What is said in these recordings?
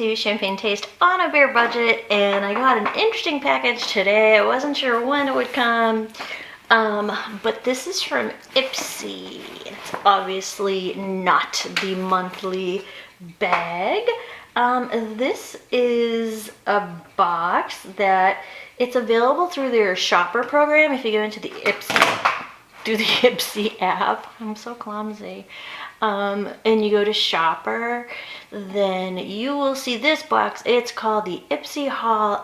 to Champagne Taste on a Beer Budget, and I got an interesting package today. I wasn't sure when it would come, but this is from Ipsy. It's obviously not the monthly bag. This is a box that it's available through their shopper program. If you go into the Ipsy app, I'm so clumsy, and you go to shopper, then you will see this box. It's called the Ipsy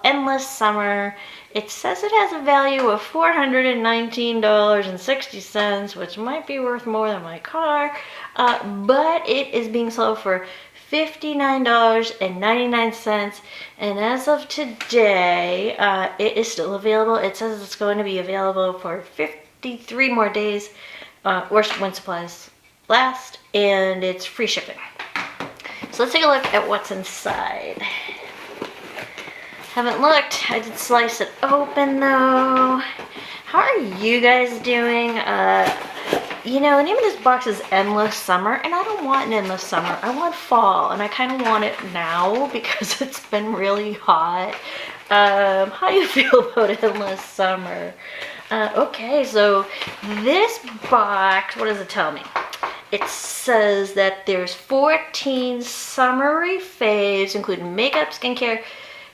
Endless Summer. It says it has a value of $419.60, which might be worth more than my car, but it is being sold for $59.99, and as of today, it is still available. It says it's going to be available for 53 more days, or when supplies last, and it's free shipping. So let's take a look at what's inside. Haven't looked. I did slice it open though. How are you guys doing? You know, the name of this box is Endless Summer, and I don't want an endless summer. I want fall, and I kind of want it now because it's been really hot. How do you feel about Endless Summer? Okay, so this box, what does it tell me? It says that there's 14 summery faves, including makeup, skincare,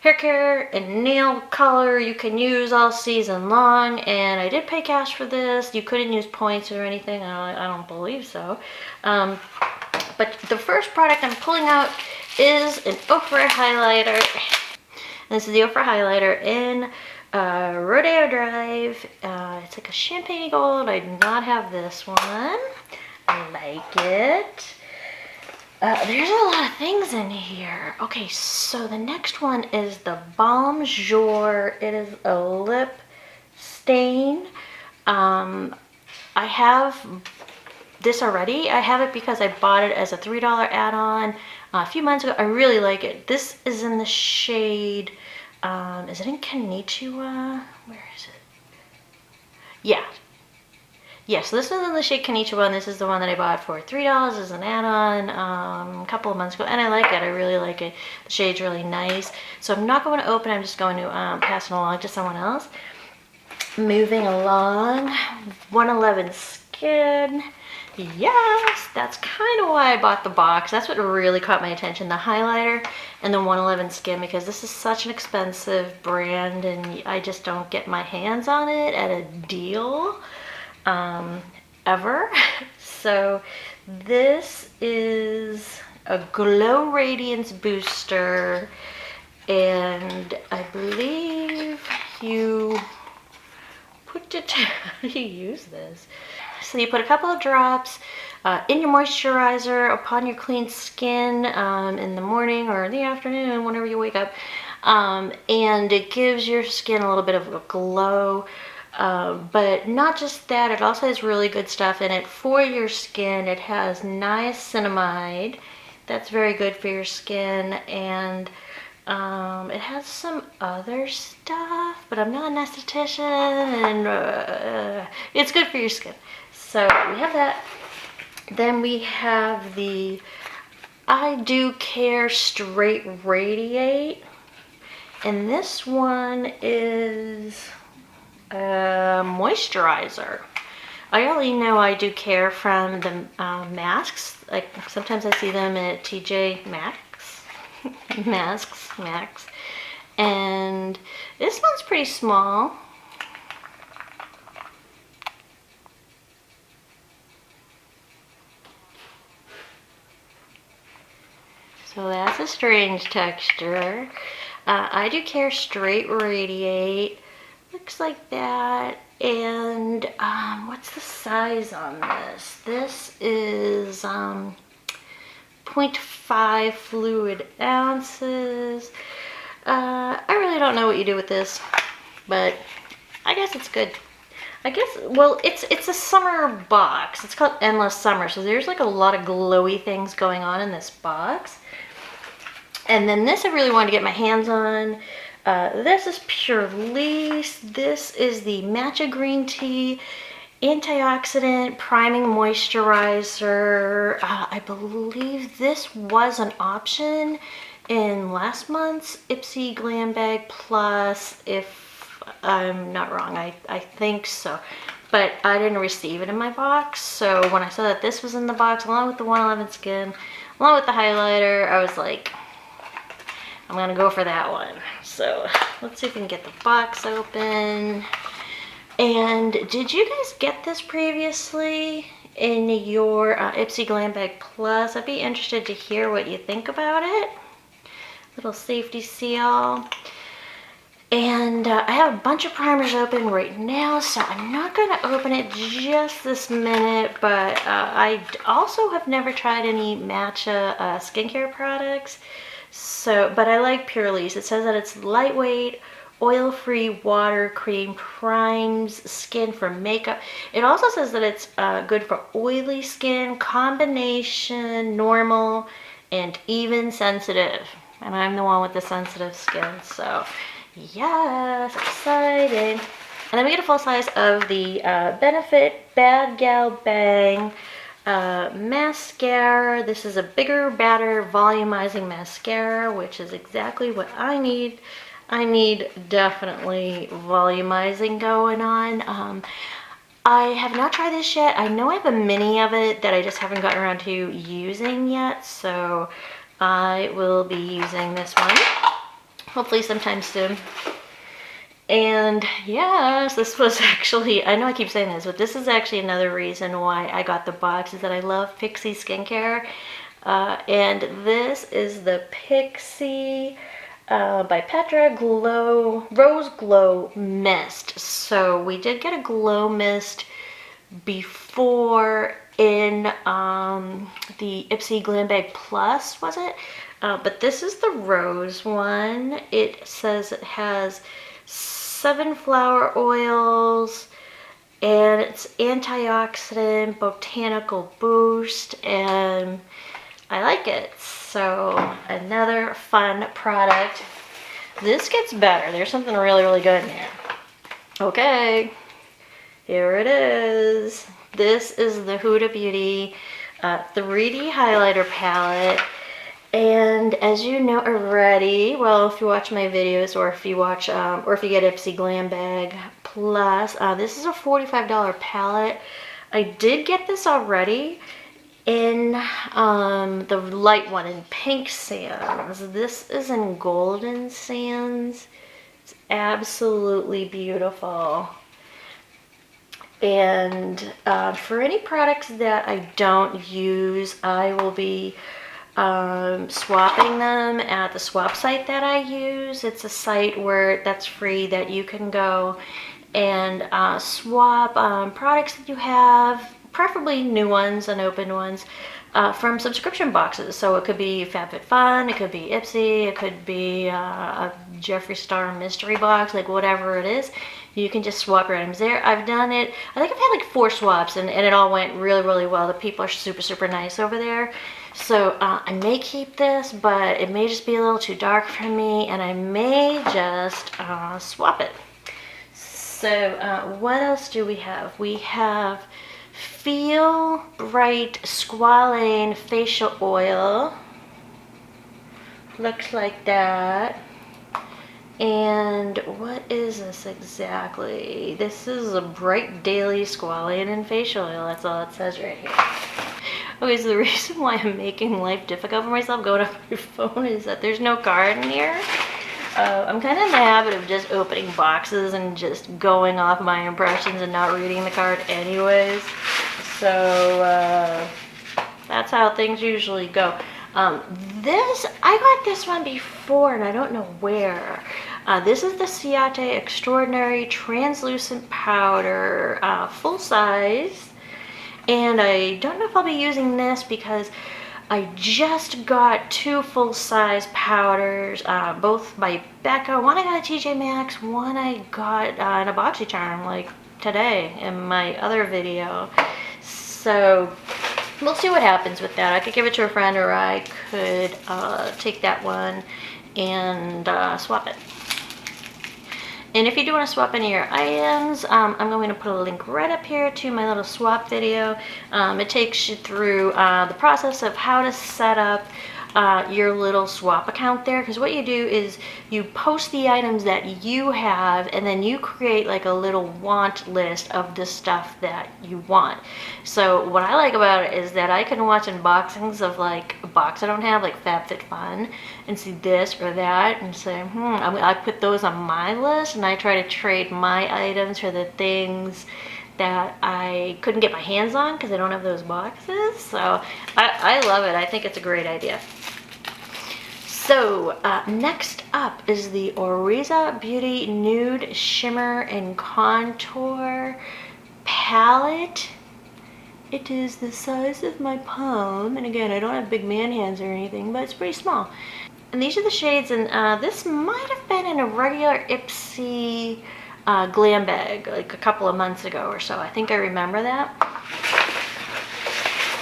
hair care, and nail color you can use all season long. And I did pay cash for this. You couldn't use points or anything. I don't believe so. But the first product I'm pulling out is an Ofra highlighter. And this is the Ofra highlighter in Rodeo Drive. It's like a champagne gold. I do not have this one. I like it. There's a lot of things in here. Okay, so the next one is the Balm Jour. It is a lip stain. I have this already. I have it because I bought it as a $3 add-on a few months ago. I really like it. This is in the shade, is it in Konnichiwa? Where is it? Yeah. Yeah, so this is in the shade Konnichiwa, and this is the one that I bought for $3 as an add-on a couple of months ago, and I like it. I really like it. The shade's really nice. So I'm not going to open it. I'm just going to pass it along to someone else. Moving along, 111 Skin. Yes, that's kind of why I bought the box. That's what really caught my attention, the highlighter and the 111 Skin, because this is such an expensive brand, and I just don't get my hands on it at a deal. Ever. So this is a Glow Radiance Booster, and I believe you put it, how do you use this? So you put a couple of drops in your moisturizer upon your clean skin in the morning or in the afternoon, whenever you wake up, and it gives your skin a little bit of a glow. But not just that, it also has really good stuff in it for your skin. It has niacinamide, that's very good for your skin, and it has some other stuff, but I'm not an esthetician, and it's good for your skin. So we have that. Then we have the I Do Care Straight Radiate, and this one is moisturizer. I already know I Do Care from the masks. Like sometimes I see them at TJ Maxx, Max, and this one's pretty small. So that's a strange texture. I Do Care Straight Radiate. Looks like that. And what's the size on this? This is 0.5 fluid ounces. I really don't know what you do with this, but I guess it's good. I guess, well, it's a summer box. It's called Endless Summer, so there's like a lot of glowy things going on in this box. And then this I really wanted to get my hands on. This is Pure Lease. This is the Matcha Green Tea Antioxidant Priming Moisturizer. I believe this was an option in last month's Ipsy Glam Bag Plus, if I'm not wrong. I think so. But I didn't receive it in my box, so when I saw that this was in the box, along with the 111 Skin, along with the highlighter, I was like, I'm gonna go for that one. So let's see if we can get the box open. And did you guys get this previously in your Ipsy Glam Bag Plus? I'd be interested to hear what you think about it. Little safety seal. And I have a bunch of primers open right now, so I'm not going to open it just this minute, but I also have never tried any matcha skincare products. So, but I like Purely's. It says that it's lightweight, oil-free water cream, primes skin for makeup. It also says that it's good for oily skin, combination, normal, and even sensitive. And I'm the one with the sensitive skin, so yes, exciting. And then we get a full size of the Benefit Bad Gal Bang mascara. This is a bigger, badder, volumizing mascara, which is exactly what I need. I need definitely volumizing going on. I have not tried this yet. I know I have a mini of it that I just haven't gotten around to using yet, so I will be using this one hopefully sometime soon. And yes, this was actually, I know I keep saying this, but this is actually another reason why I got the box, is that I love Pixi skincare. And this is the Pixi by Petra Rose Glow Mist. So we did get a glow mist before in the Ipsy Glam Bag Plus, was it? But this is the rose one. It says it has 7 flower oils, and it's antioxidant, botanical boost, and I like it. So another fun product. This gets better. There's something really, really good in here. Okay, here it is. This is the Huda Beauty 3D highlighter palette. And as you know already, well, if you watch my videos, or if you watch, or if you get Ipsy Glam Bag Plus, this is a $45 palette. I did get this already in the light one in Pink Sands. This is in Golden Sands. It's absolutely beautiful. And for any products that I don't use, I will be swapping them at the swap site that I use. It's a site where that's free, that you can go and swap products that you have, preferably new ones and open ones, from subscription boxes. So it could be FabFitFun, it could be Ipsy, it could be a Jeffree Star mystery box, like whatever it is. You can just swap your items there. I've done it. I think I've had like 4 swaps, and it all went really, really well. The people are super, super nice over there. So I may keep this, but it may just be a little too dark for me, and I may just swap it. So what else do we have? We have Feel Bright Squalane Facial Oil. Looks like that. And what is this exactly? This is a Bright Daily Squalane and Facial Oil. That's all it says right here. Okay, so the reason why I'm making life difficult for myself going off my phone is that there's no card in here. I'm kind of in the habit of just opening boxes and just going off my impressions and not reading the card anyways. So that's how things usually go. I got this one before, and I don't know where. This is the Ciate Extraordinary Translucent Powder, full size. And I don't know if I'll be using this because I just got 2 full-size powders, both by Becca. One I got at TJ Maxx, one I got in a BoxyCharm, like today in my other video. So we'll see what happens with that. I could give it to a friend, or I could take that one and swap it. And if you do want to swap any of your items, I'm going to put a link right up here to my little swap video. It takes you through the process of how to set up your little swap account there, because what you do is you post the items that you have, and then you create like a little want list of the stuff that you want. So what I like about it is that I can watch unboxings of like a box I don't have, like FabFitFun, and see this or that and say, I put those on my list, and I try to trade my items for the things that I couldn't get my hands on because I don't have those boxes. So I love it. I think it's a great idea. So next up is the Oriza Beauty Nude Shimmer and Contour Palette. It is the size of my palm, and again, I don't have big man hands or anything, but it's pretty small. And these are the shades, and this might have been in a regular Ipsy glam bag like a couple of months ago or so. I think I remember that.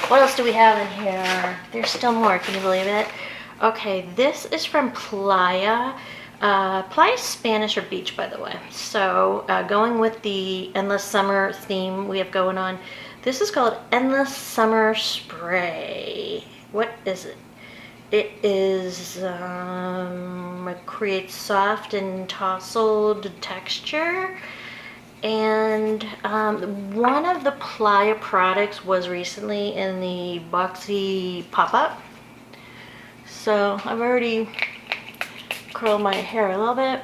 What else do we have in here? There's still more, can you believe it? Okay, this is from Playa. Playa is Spanish or beach, by the way. So going with the Endless Summer theme we have going on, this is called Endless Summer Spray. What is it? It is, it creates soft and tousled texture. And one of the Playa products was recently in the Boxy pop-up. So I've already curled my hair a little bit.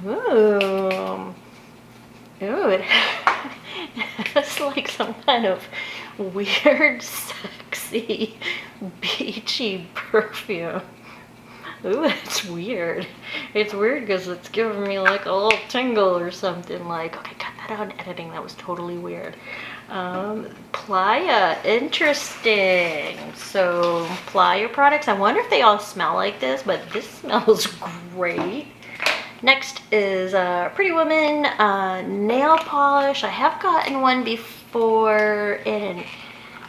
Ooh. Ooh, it has like some kind of weird, sexy, beachy perfume. Ooh, it's weird. It's weird because it's giving me like a little tingle or something. Like, okay, cut that out in editing. That was totally weird. Playa, interesting. So, Playa products. I wonder if they all smell like this, but this smells great. Next is Pretty Woman nail polish. I have gotten one before in an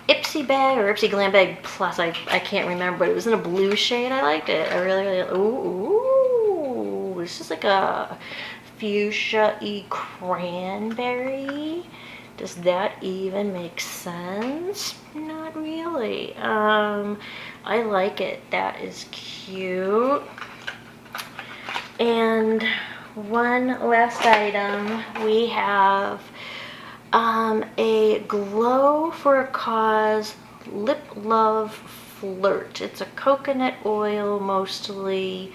Ipsy bag or Ipsy Glam Bag Plus. I can't remember, but it was in a blue shade. I liked it. I really ooh, this is like a fuchsia-y cranberry. Does that even make sense? Not really. I like it. That is cute. And one last item, we have a Glow for a Cause Lip Love Flirt. It's a coconut oil, mostly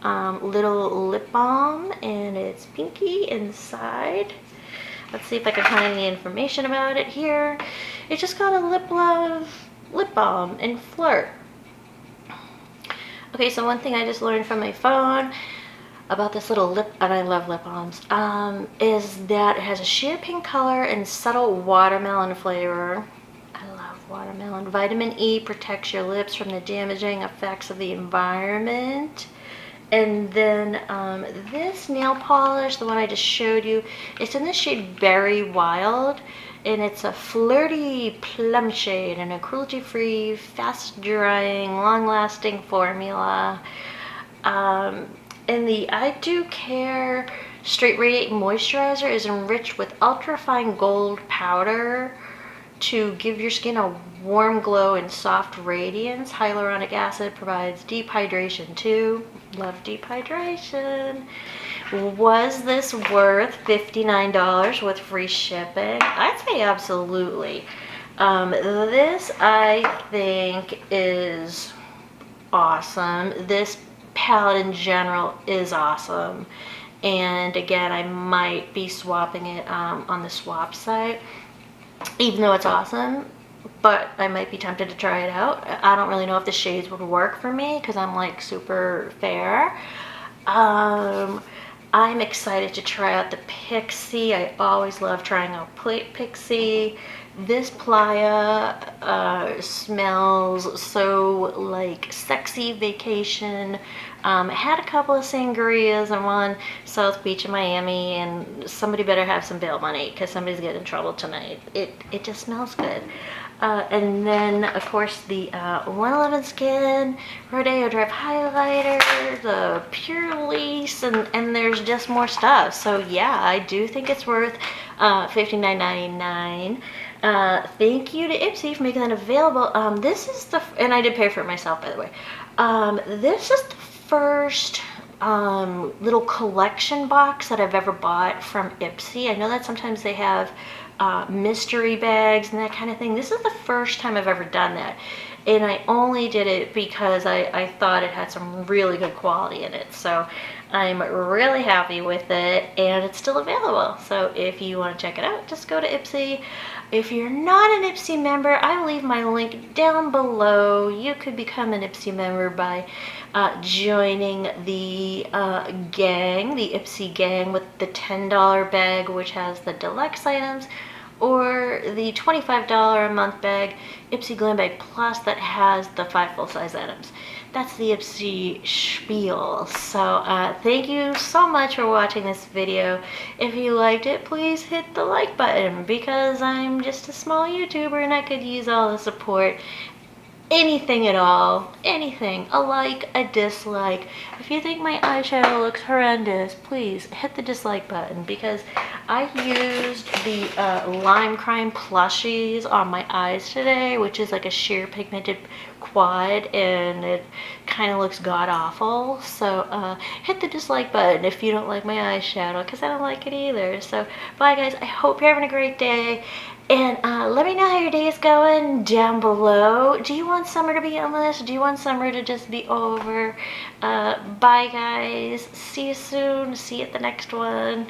little lip balm, and it's pinky inside. Let's see if I can find any information about it here. It's just called a Lip Love lip balm and flirt. Okay, so one thing I just learned from my phone about this little lip, and I love lip balms, is that it has a sheer pink color and subtle watermelon flavor. I love watermelon. Vitamin E protects your lips from the damaging effects of the environment. And then this nail polish, the one I just showed you, it's in the shade Berry Wild, and it's a flirty plum shade and a cruelty-free, fast-drying, long-lasting formula. And the I Do Care Straight Radiating Moisturizer is enriched with ultra-fine gold powder to give your skin a warm glow and soft radiance. Hyaluronic acid provides deep hydration too. Love deep hydration. Was this worth $59 with free shipping? I'd say absolutely. This I think is awesome. This palette in general is awesome. And again, I might be swapping it on the swap site, even though it's awesome. But I might be tempted to try it out. I don't really know if the shades would work for me because I'm like super fair. I'm excited to try out the Pixie. I always love trying out Pixie. This Playa smells so like sexy vacation. It had a couple of sangrias on one South Beach in Miami, and somebody better have some bail money because somebody's getting in trouble tonight. It just smells good. And then, of course, the 111 Skin Rodeo Drive Highlighter, the Pure Lace, and there's just more stuff. So yeah, I do think it's worth $59.99. Thank you to Ipsy for making that available. This is and I did pay for it myself, by the way. This is the first little collection box that I've ever bought from Ipsy. I know that sometimes they have mystery bags and that kind of thing. This is the first time I've ever done that. And I only did it because I thought it had some really good quality in it. So I'm really happy with it, and it's still available. So if you want to check it out, just go to Ipsy. If you're not an Ipsy member, I'll leave my link down below. You could become an Ipsy member by joining the gang, the Ipsy gang, with the $10 bag, which has the deluxe items, or the $25 a month bag, Ipsy Glam Bag Plus, that has the 5 full-size items. That's the Ipsy spiel. So thank you so much for watching this video. If you liked it, please hit the like button, because I'm just a small YouTuber and I could use all the support. Anything at all, anything, a like, a dislike. If you think my eyeshadow looks horrendous, please hit the dislike button, because I used the Lime Crime Plushies on my eyes today, which is like a sheer pigmented quad, and it kind of looks god-awful. So hit the dislike button if you don't like my eyeshadow, because I don't like it either. So bye guys, I hope you're having a great day. And let me know how your day is going down below. Do you want summer to be endless? Do you want summer to just be over? Bye guys. See you soon. See you at the next one.